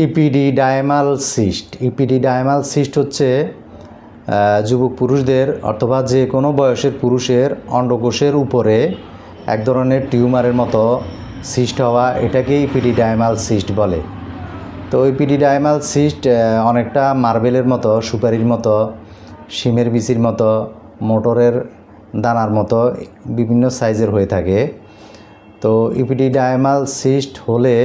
Epididymal cyst হচ্ছে যুবক পুরুষদের অথবা যে কোনো বয়সের পুরুষের অন্ডকোষের উপরে এক ধরনের টিউমারের মতো সিস্ট হওয়া, এটাকে ইপিডিডাইমাল সিস্ট বলে। তো ইপিডিডাইমাল সিস্ট অনেকটা মার্বেলের মতো, সুপারির মতো, শিমের বিচির মতো, মোটরের দানার মতো বিভিন্ন সাইজের হয়ে থাকে। তো ইপিডিডাইমাল সিস্ট হলে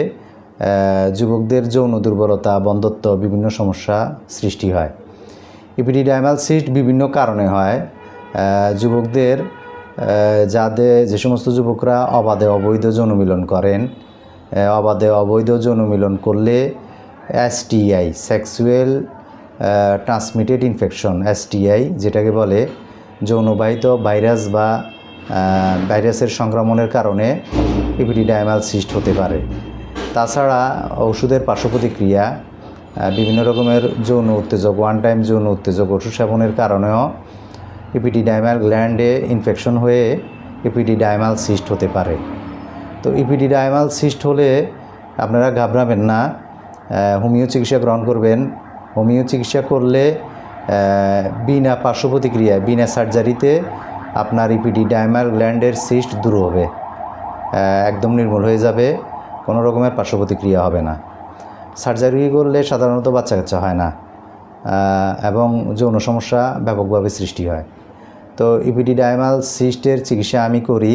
যুবকদের যৌন দুর্বলতা, বন্ধ্যত্ব, বিভিন্ন সমস্যা সৃষ্টি হয়। ইপিডিডাইমাল সিস্ট বিভিন্ন কারণে হয়। যুবকদের যে সমস্ত যুবকরা অবাধে অবৈধ যৌন মিলন করেন, অবাধে অবৈধ যৌন মিলন করলে STI, sexual transmitted infection, STI যেটাকে বলে, যৌনবাহিত ভাইরাস বা ভাইরাসের সংক্রমণের কারণে ইপিডিডাইমাল সিস্ট হতে পারে। তাছাড়া ওষুধের পার্শ্ব প্রতিক্রিয়া, বিভিন্ন রকমের যৌন উত্তেজক, ওয়ান টাইম যৌন উত্তেজক ওষুধ সেবনের কারণেও ইপিডিডাইমাল গ্ল্যান্ডে ইনফেকশন হয়ে ইপিডিডাইমাল সিস্ট হতে পারে। তো ইপিডিডাইমাল সিস্ট হলে আপনারা ঘাবড়াবেন না, হোমিও চিকিৎসা গ্রহণ করবেন। হোমিও চিকিৎসা করলে বিনা পার্শ্ব প্রতিক্রিয়ায়, বিনা সার্জারিতে আপনার ইপিডিডাইমাল গ্ল্যান্ডের সিস্ট দূর হবে, একদম নির্মূল হয়ে যাবে, কোনো রকমের পার্শ্ব প্রতিক্রিয়া হবে না। সার্জারি করলে সাধারণত বাচ্চা কাচ্চা হয় না এবং যৌন সমস্যা ব্যাপকভাবে সৃষ্টি হয়। তো ইপিডিডাইমাল সিস্টের চিকিৎসা আমি করি।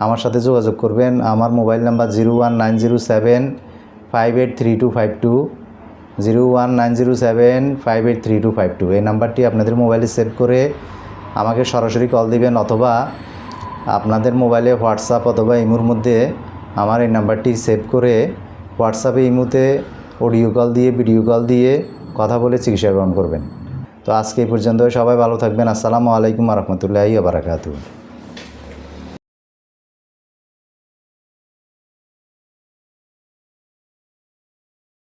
আমার সাথে যোগাযোগ করবেন। আমার মোবাইল নাম্বার 01907583252, 01907583252। এই নাম্বারটি আপনাদের মোবাইলে সেভ করে আমাকে সরাসরি কল দিবেন, অথবা আপনাদের মোবাইলে হোয়াটসঅ্যাপ অথবা ইমোর মধ্যে আমার এই নাম্বারটি সেভ করে হোয়াটসঅ্যাপে, ইমোতে অডিও কল দিয়ে, ভিডিও কল দিয়ে কথা বলে চিকিৎসা গ্রহণ করবেন। তো আজকে এই পর্যন্ত, সবাই ভালো থাকবেন। আসসালামু আলাইকুম ওয়া রাহমাতুল্লাহি ওয়া বারাকাতুহু।